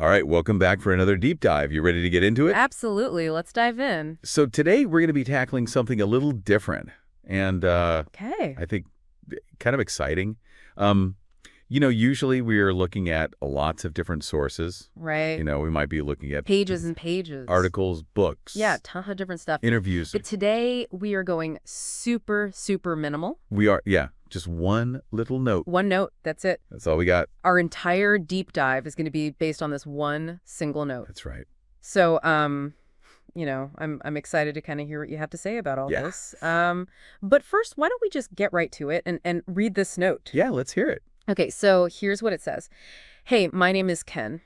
All right, welcome back for another deep dive. You ready to get into it? Absolutely. Let's dive in. So today we're going to be tackling something a little different and Okay. I think kind of exciting. Usually we are looking at lots of different sources. Right. We might be looking at Pages and pages. articles, books. Yeah, a ton of different stuff. Interviews. But today we are going super, super minimal. We are, just one little note. One note. That's it. That's all we got. Our entire deep dive is going to be based on this one single note. That's right. So, I'm excited to kind of hear what you have to say about all this. But first, why don't we just get right to it and read this note? Yeah, let's hear it. Okay, so here's what it says. Hey, my name is Ken.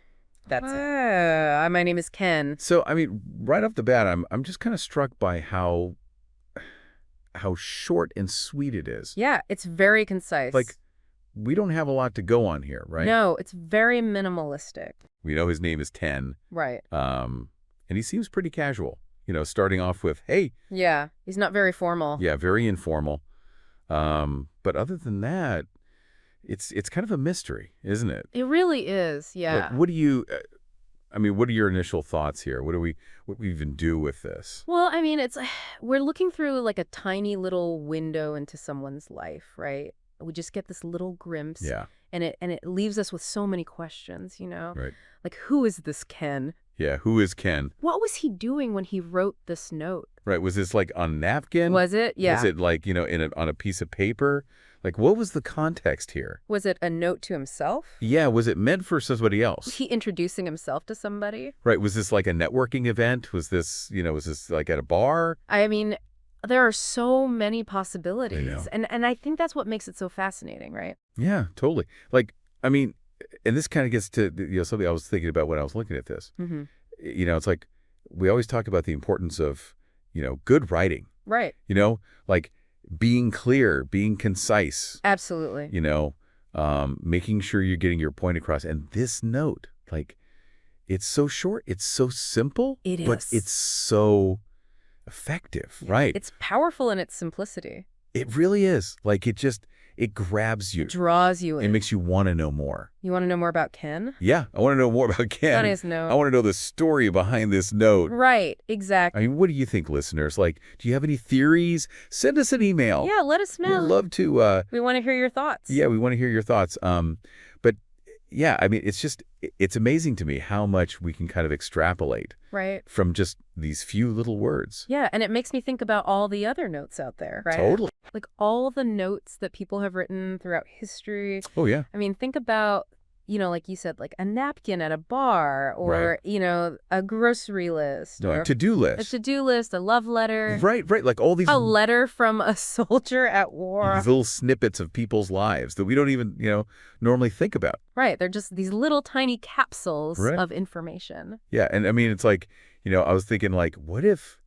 That's it. My name is Ken. So, right off the bat, I'm just kind of struck by how short and sweet it is. Yeah, it's very concise. Like, we don't have a lot to go on here, right? No, it's very minimalistic. We know his name is Ken. Right. And he seems pretty casual, starting off with, hey. Yeah, he's not very formal. Yeah, very informal. But other than that, it's kind of a mystery, isn't it? It really is, yeah. Like, what are your initial thoughts here? What do we even do with this? Well, we're looking through like a tiny little window into someone's life, right? We just get this little glimpse. Yeah. And it leaves us with so many questions, Right. Like, who is this Ken? Yeah, who is Ken? What was he doing when he wrote this note? Right, was this like on a napkin? Was it? Yeah. Was it like, on a piece of paper? Like, what was the context here? Was it a note to himself? Yeah, was it meant for somebody else? Was he introducing himself to somebody? Right, was this like a networking event? Was this like at a bar? There are so many possibilities. I know. And I think that's what makes it so fascinating, right? Yeah, totally. Like, and this kind of gets to, something I was thinking about when I was looking at this. Mm-hmm. It's like we always talk about the importance of, good writing. Right. Like being clear, being concise. Absolutely. Making sure you're getting your point across. And this note, like, it's so short, it's so simple. It is. But it's so effective, right? It's powerful in its simplicity. It really is. Like, it grabs you. It draws you in. It makes you want to know more. You want to know more about Ken? Yeah, I want to know more about Ken. On his note. I want to know the story behind this note. Right, exactly. What do you think, listeners? Like, do you have any theories? Send us an email. Yeah, let us know. We'd love to. We want to hear your thoughts. Yeah, we want to hear your thoughts. But yeah, it's amazing to me how much we can kind of extrapolate. Right. From just these few little words. Yeah, and it makes me think about all the other notes out there, right? Totally. Like all the notes that people have written throughout history. Oh, yeah. Think about, like you said, like a napkin at a bar or, a grocery list. No, or a to-do list. A to-do list, a love letter. Right. Like all these. A letter from a soldier at war. These little snippets of people's lives that we don't even, normally think about. Right. They're just these little tiny capsules Right. of information. Yeah. And it's like, I was thinking like, what if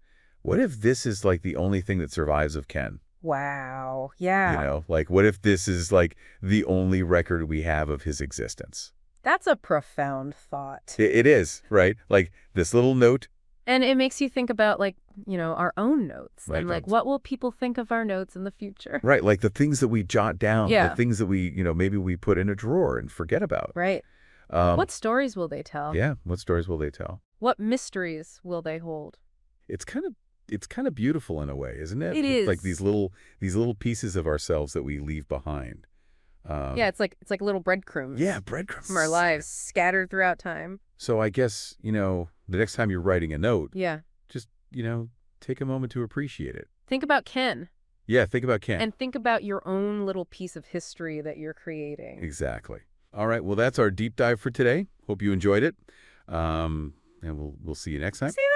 this is like the only thing that survives of Ken? Wow. Yeah. Like what if this is like the only record we have of his existence? That's a profound thought. It is, right? Like this little note. And it makes you think about like, our own notes. Right, And like, right. what will people think of our notes in the future? Right. Like the things that we jot down. Yeah. The things that we, maybe we put in a drawer and forget about. Right. What stories will they tell? Yeah. What stories will they tell? What mysteries will they hold? It's kind of beautiful in a way, isn't it? It is. Like these little pieces of ourselves that we leave behind. Yeah, it's like little breadcrumbs. Yeah, breadcrumbs from our lives scattered throughout time. So I guess, the next time you're writing a note, Yeah. just, take a moment to appreciate it. Think about Ken. Yeah, think about Ken. And think about your own little piece of history that you're creating. Exactly. All right, well, that's our deep dive for today. Hope you enjoyed it. And we'll see you next time. See you